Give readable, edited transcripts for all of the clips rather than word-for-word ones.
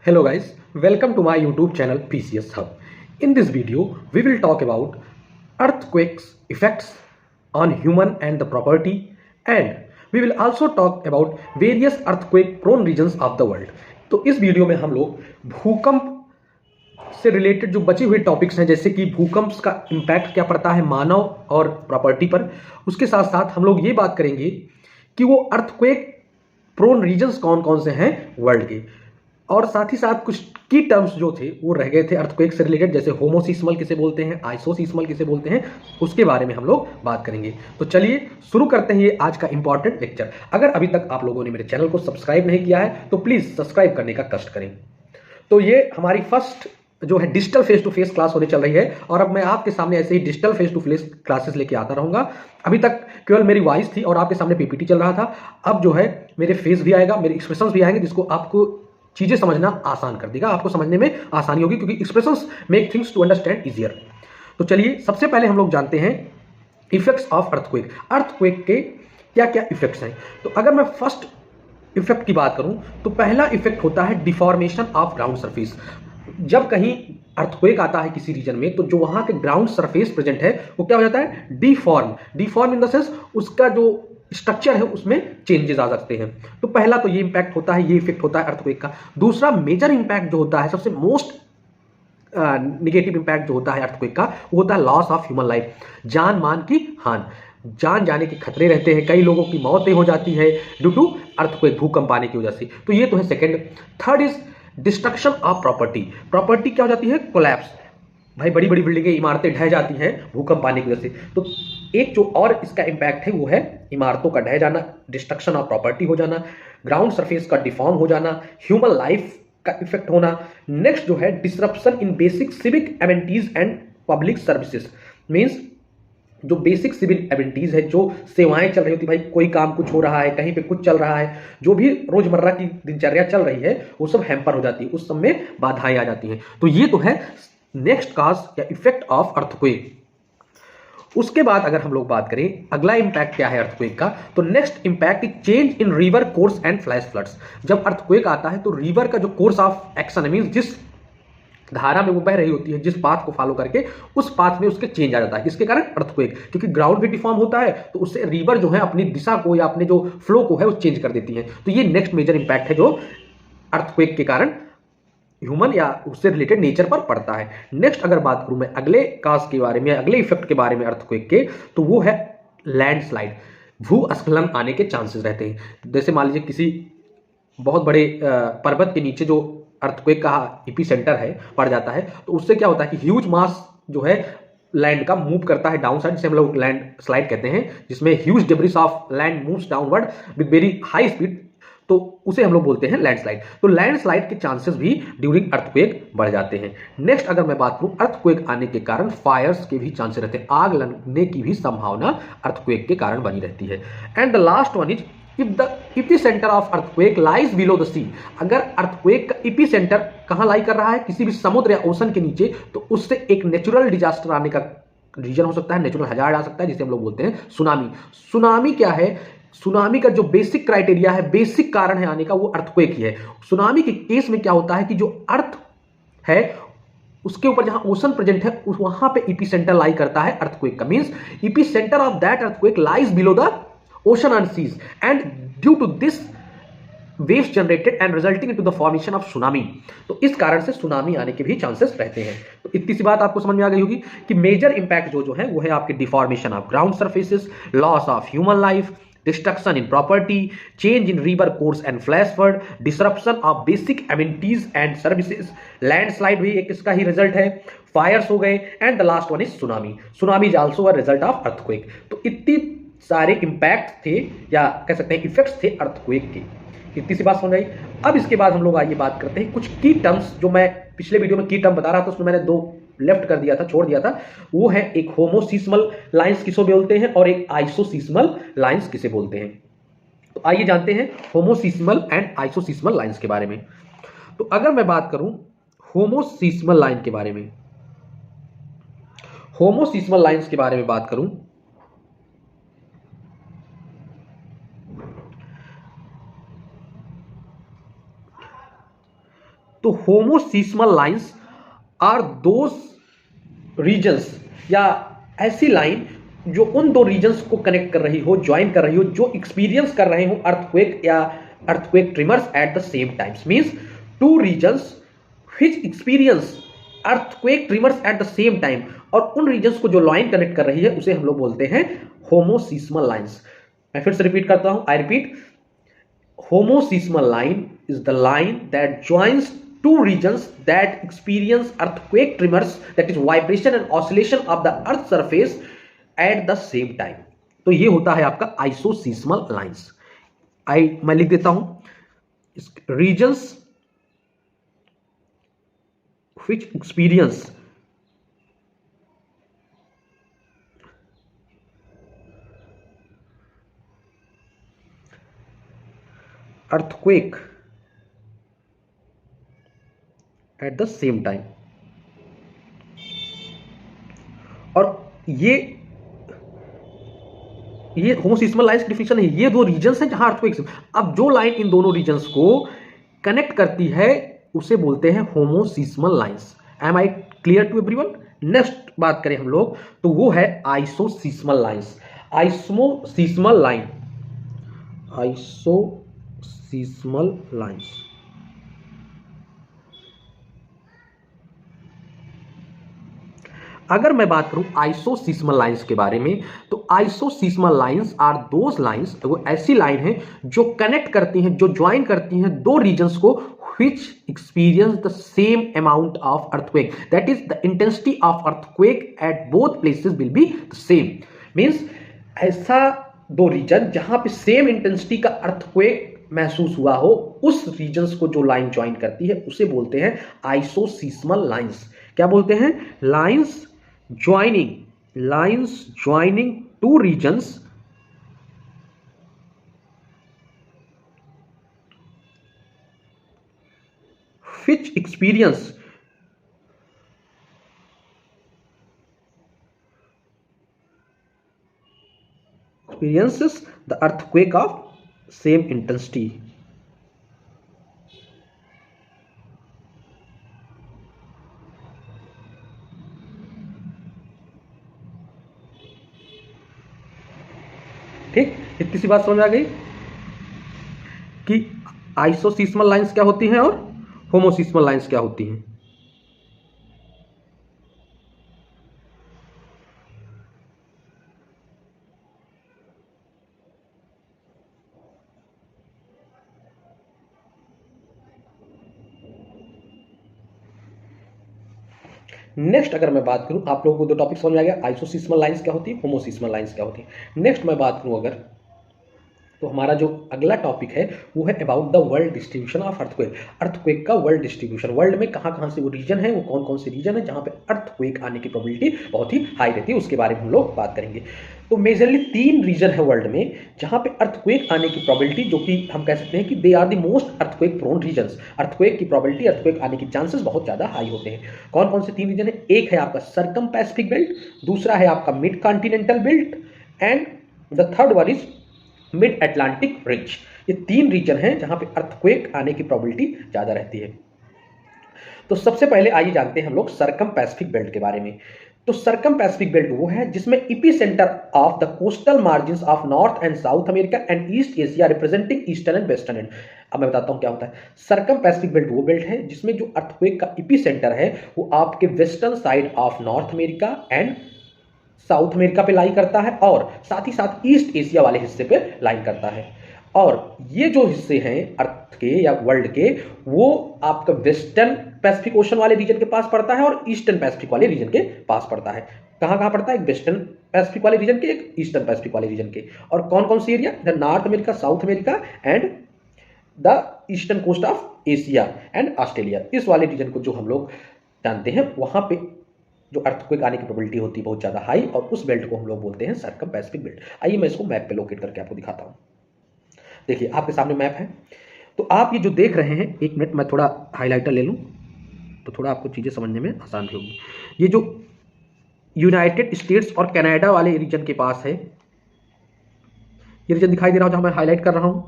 Hello guys, welcome to my YouTube channel PCS Hub. In this video, we will talk about earthquakes effects on human and the property, and we will also talk about various earthquake prone regions of the world. तो इस video में हम लोग भूकंप से related जो बचे हुए टॉपिक्स हैं, जैसे कि भूकंप का इम्पैक्ट क्या पड़ता है मानव और प्रॉपर्टी पर, उसके साथ साथ हम लोग ये बात करेंगे कि वो अर्थक्वेक प्रोन रीजन्स कौन कौन से हैं वर्ल्ड के, और साथ ही साथ कुछ की टर्म्स जो थे वो रह गए थे अर्थक्वेक से रिलेटेड, जैसे होमोसिस्मल किसे बोलते हैं, आइसोसिस्मल किसे बोलते हैं, उसके बारे में हम लोग बात करेंगे। तो चलिए शुरू करते हैं ये आज का इंपॉर्टेंट लेक्चर। अगर अभी तक आप लोगों ने मेरे चैनल को सब्सक्राइब नहीं किया है तो प्लीज सब्सक्राइब करने का कष्ट करें। तो ये हमारी फर्स्ट जो है digital face to face class होने चल रही है, और अब मैं आपके सामने ऐसे ही digital face to face classes लेके आता रहूंगा। अभी तक केवल मेरी वॉइस थी और आपके सामने पीपीटी चल रहा था, अब जो है मेरे फेस भी आएगा, मेरे एक्सप्रेशंस भी आएंगे, जिसको आपको चीजें समझना आसान कर देगा, आपको समझने में आसानी होगी, क्योंकि expressions make things to understand easier. तो चलिए सबसे पहले हम लोग जानते हैं इफेक्ट्स ऑफ अर्थक्वेक। अर्थक्वेक के क्या क्या इफेक्ट्स हैं। तो अगर मैं फर्स्ट इफेक्ट की बात करूं तो पहला इफेक्ट होता है डिफॉर्मेशन ऑफ ग्राउंड सरफेस। जब कहीं अर्थक्वेक आता है किसी रीजन में, तो जो वहां के ग्राउंड सरफेस प्रेजेंट है वो क्या हो जाता है, डिफॉर्म इन द सेंस उसका जो स्ट्रक्चर है उसमें चेंजेस आ सकते हैं। तो पहला तो ये इंपैक्ट होता है, ये इफेक्ट होता है अर्थक्वेक का। दूसरा मेजर इंपैक्ट जो होता है, सबसे मोस्ट निगेटिव इंपैक्ट जो होता है अर्थक्वेक का, वो होता है लॉस ऑफ ह्यूमन लाइफ, जान मान की हानि, जान जाने के खतरे रहते हैं, कई लोगों की मौतें हो जाती है ड्यू टू अर्थक्वेक, भूकंप आने की वजह से। तो ये तो है second. Third is destruction of property. Property क्या हो जाती है, कोलैप्स। भाई बड़ी बड़ी बिल्डिंगें, इमारतें ढह जाती हैं भूकंप आने की वजह से। तो एक जो और इसका इंपैक्ट है वो है इमारतों का ढह जाना, डिस्ट्रक्शन ऑफ प्रॉपर्टी हो जाना, ग्राउंड सरफेस का डिफॉर्म हो जाना, ह्यूमन लाइफ का इफेक्ट होना। नेक्स्ट जो है disruption in basic civic amenities and public services. Means जो बेसिक सिविल एमेनिटीज है, जो सेवाएं चल रही होती, भाई कोई काम कुछ हो रहा है, कहीं पे कुछ चल रहा है, जो भी रोजमर्रा की दिनचर्या चल रही है वो सब हैम्पर हो जाती है, उस सब में बाधाएं आ जाती हैं। तो ये तो है नेक्स्ट कॉज या इफेक्ट ऑफ अर्थक्वेक। उसके बाद अगर हम लोग बात करें अगला इंपैक्ट क्या है अर्थक्वेक का, तो next impact is change in river course and flash floods. जब अर्थक्वेक आता है तो रिवर का जो कोर्स ऑफ एक्शन, मींस जिस धारा में वो बह रही होती है, जिस पाथ को फॉलो करके, उस पाथ में उसके चेंज आ जाता है। किसके कारण, अर्थक्वेक, क्योंकि ग्राउंड भी डिफॉर्म होता है तो उससे रिवर जो है अपनी दिशा को या अपने जो फ्लो को है वो चेंज कर देती है। तो ये नेक्स्ट मेजर इंपैक्ट है जो अर्थक्वेक के कारण ह्यूमन या उससे रिलेटेड नेचर पर पड़ता है। नेक्स्ट अगर बात करूं मैं अगले काज के बारे में, अगले इफेक्ट के बारे में अर्थक्वेक के, तो वो है लैंडस्लाइड। भूस्खलन आने के चांसेस रहते हैं। जैसे मान लीजिए किसी बहुत बड़े पर्वत के नीचे जो अर्थक्वेक का एपी सेंटर है पड़ जाता है, तो उससे क्या होता है कि ह्यूज मास जो है लैंड का मूव करता है डाउन साइड, जिसे हम लोग लैंड स्लाइड कहते हैं, जिसमें huge debris of land moves downward with very high speed, तो उसे हम लोग बोलते हैं लैंडस्लाइड। तो लैंडस्लाइड के चांसेस भी ड्यूरिंग अर्थक्वेक बढ़ जाते हैं। नेक्स्ट अगर मैं बात करूं अर्थक्वेक आने के कारण फायर्स के भी चांसेस रहते हैं, आग लगने की भी संभावना अर्थक्वेक के कारण बनी रहती है। And the last one is if the epicentre of earthquake lies below the sea. अगर अर्थक्वेक का एपिसेंटर कहां लाई कर रहा है, किसी भी समुद्र या ओशन के नीचे, तो उससे एक नेचुरल डिजास्टर आने का रीजन हो सकता है, नेचुरल हजार्ड आ सकता है, जिसे हम लोग बोलते हैं सुनामी। सुनामी क्या है, सुनामी का जो बेसिक क्राइटेरिया है, बेसिक कारण है आने का, वो अर्थक्वेक ही है। सुनामी के केस में क्या होता है कि जो अर्थ है उसके ऊपर जहां ओशन प्रेजेंट है वहां पे एपिसेंटर लाई करता है अर्थक्वेक का। Means epicentre of that earthquake lies below the ocean and seas, and due to this waves generated and resulting into the formation of tsunami। तो इस कारण से सुनामी आने के भी चांसेस रहते हैं। तो इतनी सी बात आपको समझ में आ गई होगी कि मेजर इंपैक्ट जो है वो है आपके deformation of ground surfaces, loss of human life, destruction in property, change in river course and flash flood, disruption of basic amenities and services, landslide भी एक इसका ही रिजल्ट है, फायर्स हो गए, and the last one is tsunami. Tsunami is also a result of earthquake. तो इतनी सारे impact थे या कह सकते हैं इफेक्ट्स थे अर्थक्वेक के। इतनी सी बात समझ आई। अब इसके बाद हम लोग आइए बात करते हैं कुछ की टर्म्स, जो मैं पिछले वीडियो में की टर्म बता रहा था उसमें मैंने दो लेफ्ट कर दिया था, छोड़ दिया था। वो है एक होमोसिस्मल लाइंस किसे बोलते हैं और एक आइसोसिस्मल लाइंस किसे बोलते हैं। तो आइए जानते हैं होमोसिस्मल एंड आइसोसिस्मल लाइंस के बारे में। तो अगर मैं बात करूं होमोसिस्मल लाइन के बारे में, होमोसिस्मल लाइंस के बारे में बात करूं तो होमोसिस्मल लाइंस आर दोज रीजन्स, या ऐसी लाइन जो उन दो रीजन्स को कनेक्ट कर रही हो, ज्वाइन कर रही हो, जो एक्सपीरियंस कर रहे हो अर्थक्वेक या earthquake trimmers at the same times. Means two reasons which experience earthquake trimmers at the same time, और उन रीजन्स को जो लाइन कनेक्ट कर रही है उसे हम लोग बोलते हैं होमोसिस्मल लाइंस। मैं फिर से रिपीट करता हूं, I repeat, homoseismal line is the line that joins two regions that experience earthquake tremors, that is vibration and oscillation of the earth surface at the same time। तो ये होता है आपका आइसोसिस्मल लाइंस। मैं लिख देता हूं, regions which experience earthquake at the same time। और ये होमोसिस्मल लाइंस की डिफिनेशन है, ये दो रीजन्स हैं जहां अर्थक्वेक्स। अब जो लाइन इन दोनों रीजन्स को कनेक्ट करती है उसे बोलते हैं homoseismal lines. Am I clear to everyone? Next बात करें हम लोग तो वो है आइसोसिस्मल लाइंस। आइसोसिस्मल लाइंस अगर मैं बात करूं आइसोसिस्मल लाइंस के बारे में, तो आइसोसिस्मल लाइंस आर दोज लाइंस, वो ऐसी लाइन है जो कनेक्ट करती हैं, जो ज्वाइन करती हैं दो रीजन्स को which experience the same amount of earthquake, that is the intensity of earthquake at both places will be the same। means ऐसा दो रीजन जहां पे सेम इंटेंसिटी का अर्थक्वेक महसूस हुआ हो, उस रीजन्स को जो लाइन ज्वाइन करती है उसे बोलते हैं आइसोसिस्मल लाइंस। क्या बोलते हैं? Lines joining two reasons which experiences the earthquake of same intensity। ठीक, इतनी सी बात समझ आ गई कि आइसोसिस्मल लाइंस क्या होती हैं और होमोसिस्मल लाइंस क्या होती हैं। नेक्स्ट अगर मैं बात करूं, आप लोगों को दो टॉपिक समझ आ गया, आइसोसिस्मल लाइंस क्या होती है, होमोसिस्मल लाइंस क्या होती है। नेक्स्ट मैं बात करूं अगर, तो हमारा जो अगला टॉपिक है वो है about the world distribution of earthquake. Earthquake का वर्ल्ड डिस्ट्रीब्यूशन, वर्ल्ड में कहाँ कहाँ से वो रीजन है, वो कौन कौन से रीजन है जहाँ पे अर्थक्वेक आने की प्रोबेबिलिटी बहुत ही हाई रहती है, उसके बारे में हम लोग बात करेंगे। तो मेजरली 3 रीजन है वर्ल्ड में जहाँ पे अर्थक्वेक आने की प्रोबेबिलिटी, जो कि हम कह सकते हैं कि they are the most earthquake prone regions. Earthquake की प्रोबेबिलिटी, अर्थक्वेक आने की चांसेस बहुत ज़्यादा हाई होते हैं। कौन कौन से 3 रीजन है? एक है आपका सर्कम पैसिफिक बेल्ट, दूसरा है आपका mid continental belt, and the third one is mid Atlantic ridge. ये 3 रीजन हैं जहां पे अर्थक्वेक आने की प्रोबेबिलिटी ज्यादा रहती है। तो सबसे पहले आइए जानते हैं हम लोग सर्कम पैसिफिक बेल्ट के बारे में। तो सर्कम पैसिफिक बेल्ट वो है जिसमें epicentre of the coastal margins of north and South America and east Asia representing eastern and western and. अब मैं बताता हूं क्या होता है। सर्कम पैसिफिक बेल्ट वो बेल्ट है जिसमें जो अर्थक्वेक का एपिसेंटर है वो आपके western side of North America and South America पे लाई करता है, और साथ ही साथ ईस्ट एशिया वाले हिस्से पे लाई करता है। और ये जो हिस्से हैं अर्थ के या वर्ल्ड के, वो आपका वेस्टर्न पैसिफिक ओशन वाले रीजन के पास पड़ता है और ईस्टर्न पैसिफिक वाले रीजन के पास पड़ता है। कहां कहां पड़ता है? एक वेस्टर्न पैसिफिक वाले रीजन के, एक ईस्टर्न पैसिफिक वाले रीजन के। और कौन कौन सी area? The North America, South America and the eastern coast of Asia and Australia. इस वाले रीजन को जो हम लोग जानते हैं, वहां पे जो अर्थक्वेक आने की प्रोबेबिलिटी होती है बहुत ज्यादा हाई, और उस बेल्ट को हम लोग बोलते हैं सर्कम पैसिफिक बेल्ट। आइए मैं इसको मैप पे लोकेट करके आपको दिखाता हूं। देखिए आपके सामने मैप है, तो आप ये जो देख रहे हैं, एक मिनट मैं थोड़ा हाइलाइटर ले लूं तो थोड़ा आपको चीजें समझने में आसान भी होगी। ये जो यूनाइटेड स्टेट्स और कनाडा वाले रीजन के पास है, ये रीजन दिखाई दे रहा हो जहां मैं हाईलाइट कर रहा हूं।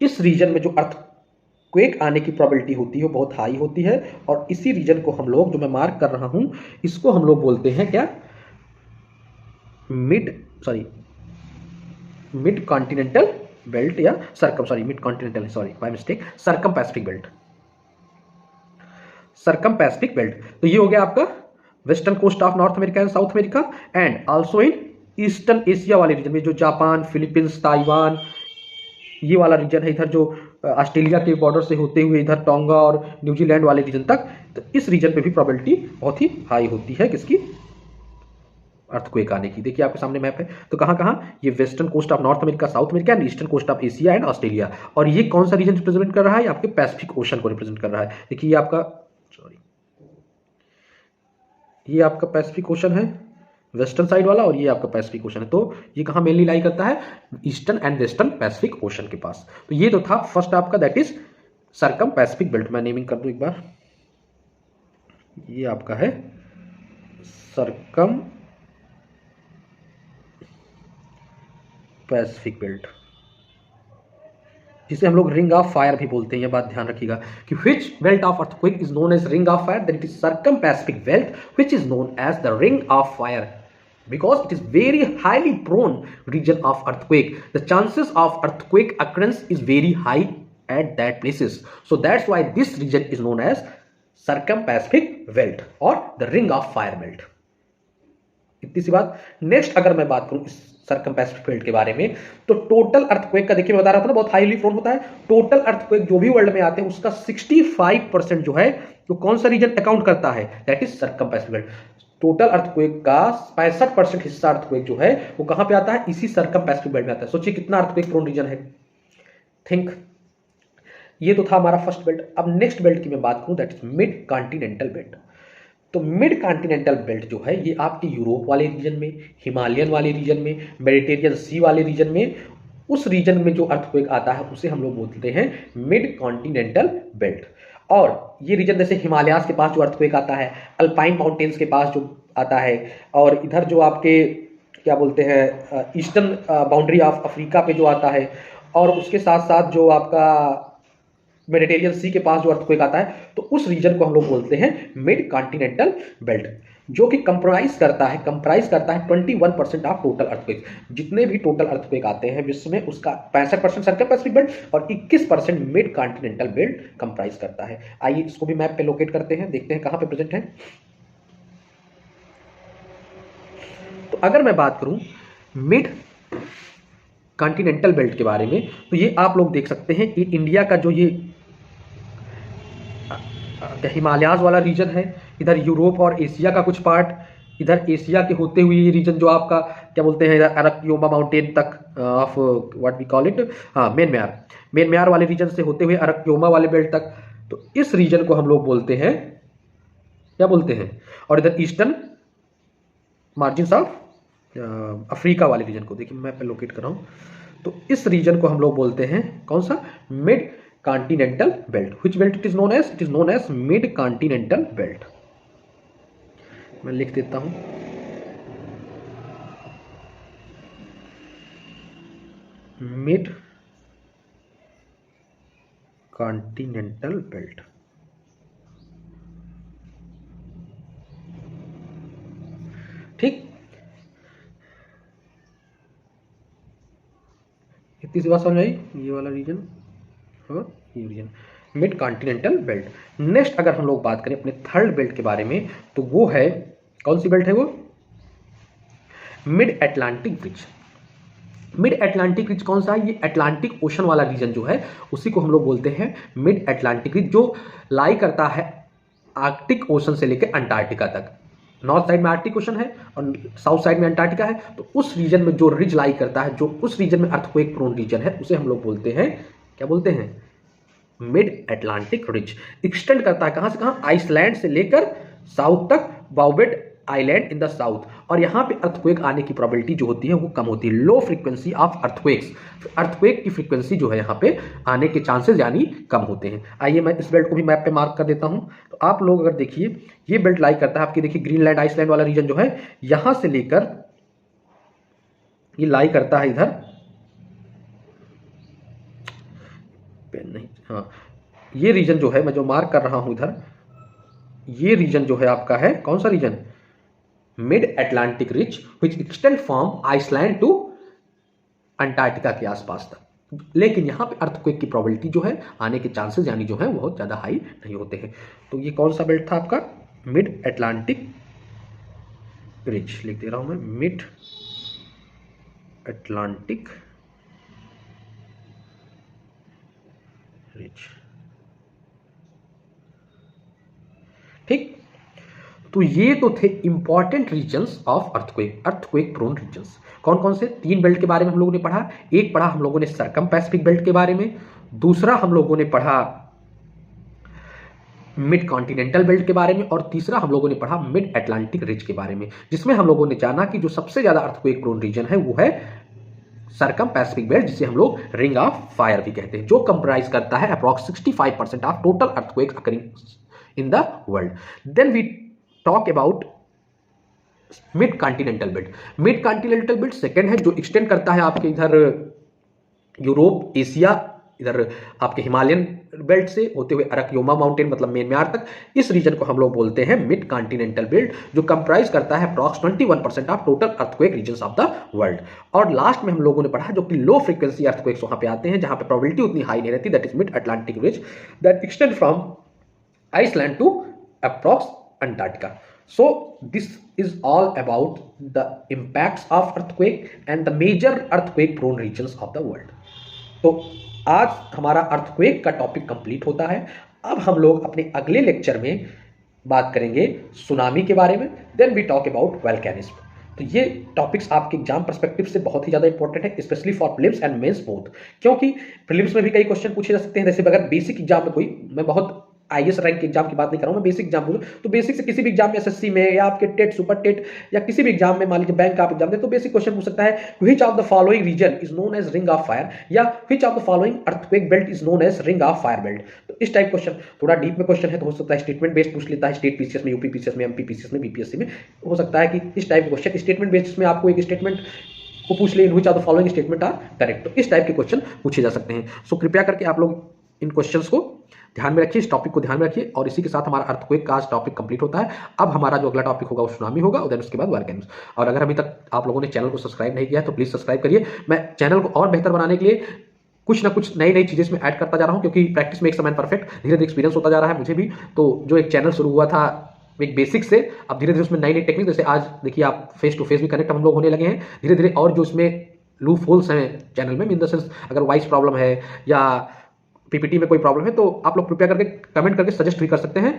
इस रीजन में जो अर्थ क्वेक आने की प्रोबेबिलिटी होती है वो बहुत हाई होती है। और इसी रीजन को हम लोग, जो मैं मार्क कर रहा हूं, इसको हम लोग बोलते हैं क्या, मिड कॉन्टिनेंटल बेल्ट या mid continental, by mistake, circum Pacific belt. Circum Pacific belt, तो ये हो गया आपका western coast of North America and South America, and also in eastern Asia वाले रीजन में, जो जापान, फिलीपींस, ताइवान, ये वाला रीजन है, इधर जो ऑस्ट्रेलिया के बॉर्डर से होते हुए इधर टोंगा और न्यूजीलैंड वाले रीजन तक, तो इस रीजन पे भी प्रोबेबिलिटी बहुत ही हाई होती है किसकी, अर्थक्वेक आने की। देखिए आपके सामने मैप है, तो कहां कहां, ये western coast of North America, South America and eastern coast of Asia and Australia. और ये कौन सा रीजन रिप्रेजेंट कर रहा है, आपके पैसिफिक ओशन को रिप्रेजेंट कर रहा है। देखिए ये आपका, ये आपका पैसिफिक ओशन है वेस्टर्न साइड वाला, और ये आपका पैसिफिक ओशन है। तो ये कहां मेनली लाई करता है, eastern and western Pacific ocean के पास। तो ये तो था फर्स्ट आपका, that is circum Pacific belt. मैं नेमिंग कर दूं एक बार, ये आपका है सरकम पैसिफिक बेल्ट, जिसे हम लोग रिंग ऑफ फायर भी बोलते हैं। ये बात ध्यान रखिएगा कि which belt of earthquake is known as ring of fire, that it is circum Pacific belt which is known as the ring of fire, because it is very highly prone region of earthquake. The chances of earthquake occurrence is very high at that places, so that's why this region is known as circumpacific belt or the ring of fire belt. इतनी सी बात। Next अगर मैं बात करूं इस सर्कमपैसिफिक belt के बारे में, तो टोटल अर्थक्वेक का, देखिए मैं बता रहा था ना बहुत हाईली प्रोन होता है। टोटल अर्थक्वेक जो भी वर्ल्ड में आते हैं उसका 65% जो है वो कौन सा रीजन अकाउंट करता है, that is circumpacific belt. Total earthquake का 65% हिस्सा अर्थक्वेक जो है वो कहां पे आता है, इसी सर्कमपैसिफिक बेल्ट में आता है। सोचिए कितना अर्थक्वेक प्रोन रीजन है, थिंक। ये तो था हमारा फर्स्ट बेल्ट। अब नेक्स्ट बेल्ट की मैं बात करूं, that is mid continental belt. तो मिड कॉन्टिनेंटल बेल्ट जो है ये आपके यूरोप वाले रीजन में, हिमालयन वाले रीजन में, मेडिटेरियन सी वाले रीजन में, उस रीजन में जो अर्थक्वेक आता है उसे हम लोग बोलते हैं मिड कॉन्टिनेंटल बेल्ट। और ये रीजन जैसे हिमालयास के पास जो अर्थक्वेक आता है, अल्पाइन माउंटेन्स के पास जो आता है, और इधर जो आपके क्या बोलते हैं ईस्टर्न बाउंड्री ऑफ अफ्रीका पे जो आता है, और उसके साथ साथ जो आपका मेडिटेरियन सी के पास जो अर्थक्वेक आता है, तो उस रीजन को हम लोग बोलते हैं मिड कॉन्टिनेंटल बेल्ट, जो कि कंप्राइज करता है 21% ऑफ टोटल अर्थक्वेक। जितने भी टोटल अर्थक्वेक आते हैं विश्व में, उसका 65% सर्कमपैसिफिक बेल्ट और 21% मिड कॉन्टिनेंटल बेल्ट कंप्राइज करता है। आइए इसको भी मैप पे लोकेट करते हैं, देखते हैं कहां पे प्रेजेंट है। तो अगर मैं बात करूं मिड कॉन्टिनेंटल बेल्ट के बारे में, तो ये आप लोग देख सकते हैं, ये इंडिया का जो ये हिमालयाज वाला रीजन है, इधर यूरोप और एशिया का कुछ पार्ट, इधर एशिया के होते हुए ये रीजन जो आपका क्या बोलते हैं, इधर अरकयोमा माउंटेन तक of what we call it, हाँ म्यांमार वाले रीजन से होते हुए अरकयोमा वाले बेल्ट तक, तो इस रीजन को हम लोग बोलते हैं, क्या बोलते हैं। और इधर ईस्टर्न मार्जिन ऑफ अफ्रीका वाले रीजन को देखिए मैं पे लोकेट कर रहा हूं, तो इस रीजन को हम लोग बोलते हैं कौन सा, mid continental belt. Which belt it is known as, it is known as mid continental belt. मैं लिख देता हूं, मिड कॉन्टिनेंटल बेल्ट। ठीक, इतनी सी बात समझ आई, ये वाला रीजन और ये region mid continental belt. Next अगर हम लोग बात करें अपने थर्ड बेल्ट के बारे में, तो वो है कौन सी बेल्ट है, वो mid Atlantic ridge. Mid Atlantic ridge कौन सा है, ये अटलांटिक ओशन वाला रीजन जो है उसी को हम लोग बोलते हैं मिड अटलांटिक रिज, जो लाई करता है आर्कटिक ओशन से लेकर अंटार्कटिका तक। नॉर्थ साइड में आर्कटिक ओशन है और साउथ साइड में अंटार्कटिका है, तो उस रीजन में जो रिज लाई करता है, जो उस रीजन में अर्थक्वेक प्रोन रीजन है, उसे हम लोग बोलते हैं, क्या बोलते हैं, मिड अटलांटिक रिज। एक्सटेंड करता है कहां से कहां, आइसलैंड से लेकर साउथ तक, बाउबेड आइलैंड इन द साउथ। और यहां पे अर्थक्वेक आने की प्रोबेबिलिटी जो होती है वो कम होती है, low frequency of earthquakes. Earthquake की फ्रीक्वेंसी जो है यहां पे आने के चांसेस यानी कम होते हैं। आइए मैं इस बेल्ट को भी मैप पे मार्क कर देता हूं, तो आप लोग अगर देखिए ये बेल्ट लाई करता है आपकी, देखिए ग्रीनलैंड आइसलैंड वाला रीजन जो है, यहां से लेकर ये लाई करता है इधर, पेन नहीं, हाँ, ये रीजन जो है मैं जो मार्क कर रहा हूं इधर, ये रीजन जो है आपका है कौन सा region, mid Atlantic ridge which extend from Iceland to Antarctica के आसपास तक। लेकिन यहां पे अर्थक्वेक की प्रोबेबिलिटी जो है आने के चांसेस यानी जो है बहुत ज्यादा हाई नहीं होते हैं। तो ये कौन सा बेल्ट था आपका, मिड अटलांटिक रिज, लिख दे रहा हूं मैं, मिड अटलांटिक रिज। ठीक, तो ये तो थे important regions of earthquake, earthquake prone regions. कौन कौन से, 3 बेल्ट के बारे में हम लोगों ने पढ़ा। एक पढ़ा हम लोगों ने सर्कम पैसिफिक बेल्ट के बारे में, दूसरा हम लोगों ने पढ़ा मिड कॉन्टिनेंटल बेल्ट के बारे में, और तीसरा हम लोगों ने पढ़ा मिड अटलांटिक रिज के बारे में, जिसमें हम लोगों ने जाना कि जो सबसे ज्यादा अर्थक्वेक प्रोन रीजन है वो है सर्कम पैसिफिक बेल्ट, जिसे हम लोग रिंग ऑफ फायर भी कहते हैं, जो कंप्राइज करता है approx 65% of total earthquake occurring in the world. Then we talk about mid continental belt. Mid continental belt second है, जो एक्सटेंड करता है आपके इधर यूरोप, एशिया, इधर आपके हिमालयन बेल्ट से होते हुए अरकयोमा माउंटेन मतलब म्यांमार तक। इस रीजन को हम लोग बोलते हैं मिड कॉन्टिनेंटल बेल्ट, जो कंप्राइज करता है approx 21% of total earthquake regions of the world. और लास्ट में हम लोगों ने पढ़ा जो कि लो फ्रीक्वेंसी अर्थक्वेक्स वहां पे आते हैं, जहां पे प्रोबेबिलिटी उतनी हाई नहीं रहती, that is mid Atlantic ridge that extend from Iceland to approx Antarctica. So this is all about the impacts of earthquake and the major earthquake prone regions of the world. तो आज हमारा earthquake का topic complete होता है। अब हम लोग अपने अगले लेक्चर में बात करेंगे सुनामी के बारे में, then we talk about volcanism. तो ये टॉपिक्स आपके एग्जाम पर्सपेक्टिव से बहुत ही ज्यादा इंपॉर्टेंट है, specially for prelims and mains both, क्योंकि प्रीलिम्स में भी कई क्वेश्चन पूछे जा सकते हैं। जैसे अगर बेसिक एग्जाम में कोई, मैं बहुत आईएएस रैंक के एग्जाम की बात नहीं कर रहा हूं, मैं बेसिक एग्जाम बोलूं तो बेसिक से किसी भी एग्जाम में, एसएससी में या आपके टेट, सुपर टेट या किसी भी एग्जाम में, मान लीजिए बैंक का आप एग्जाम दे, तो बेसिक क्वेश्चन पूछ सकता है which of the following region is known as ring of fire, या which of the following earthquake belt is known as ring of fire belt. तो इस टाइप क्वेश्चन थोड़ा डीप में क्वेश्चन है तो हो सकता है स्टेटमेंट बेस्ड पूछ लेता है, स्टेट पीसीएस में, यूपी पीसीएस में, एमपी पीसीएस में, बीपीएससी में हो सकता है कि इस टाइप के क्वेश्चन स्टेटमेंट बेस्ड में आपको एक स्टेटमेंट को पूछ ले, which of the following statement are correct. तो इस टाइप के क्वेश्चन पूछे जा सकते हैं। सो कृपया करके आप लोग इन क्वेश्चंस को ध्यान में रखिए, इस टॉपिक को ध्यान में रखिए, और इसी के साथ हमारा अर्थक्वेक का आज टॉपिक कंप्लीट होता है। अब हमारा जो अगला टॉपिक होगा वो सुनामी होगा, और देन उसके बाद वोल्केनोस। और अगर अभी तक आप लोगों ने चैनल को सब्सक्राइब नहीं किया है तो प्लीज सब्सक्राइब करिए। मैं चैनल को और बेहतर बनाने के लिए कुछ ना कुछ नई नई चीजें इसमें ऐड करता जा रहा हूं, क्योंकि प्रैक्टिस में एक समय परफेक्ट, धीरे धीरे एक्सपीरियंस होता जा रहा है मुझे भी। तो जो एक चैनल शुरू हुआ था एक बेसिक से, अब धीरे धीरे उसमें नई नई टेक्निक, जैसे आज देखिए आप फेस टू फेस भी कनेक्ट हम लोग होने लगे हैं धीरे धीरे, और जो इसमें लूप होल्स हैं चैनल में, इन द सेंस अगर वॉइस प्रॉब्लम है या पीपीटी में कोई प्रॉब्लम है तो आप लोग कृपया करके कमेंट करके सजेस्ट भी कर सकते हैं,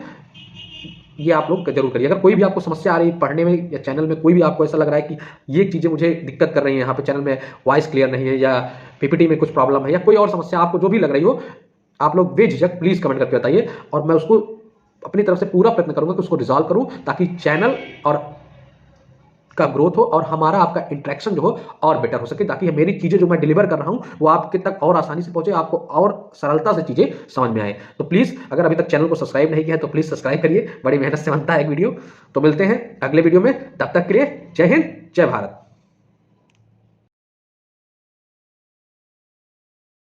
ये आप लोग जरूर करिए। अगर कोई भी आपको समस्या आ रही है पढ़ने में या चैनल में, कोई भी आपको ऐसा लग रहा है कि ये चीज़ें मुझे दिक्कत कर रही हैं, यहाँ पे चैनल में वॉइस क्लियर नहीं है या पीपीटी में कुछ प्रॉब्लम है या कोई और समस्या आपको जो भी लग रही हो, आप लोग बेझिझक प्लीज़ कमेंट करके बताइए, और मैं उसको अपनी तरफ से पूरा प्रयत्न करूँगा कि उसको रिजॉल्व करूँ, ताकि चैनल और का ग्रोथ हो और हमारा आपका इंटरेक्शन जो हो और बेटर हो सके, ताकि मेरी चीजें जो मैं डिलीवर कर रहा हूं वो आपके तक और आसानी से पहुंचे, आपको और सरलता से चीजें समझ में आए। तो प्लीज अगर अभी तक चैनल को सब्सक्राइब नहीं किया है तो प्लीज सब्सक्राइब करिए, बड़ी मेहनत से बनता है एक वीडियो। तो मिलते हैं अगले वीडियो में, तब तक के लिए जय हिंद, जय भारत।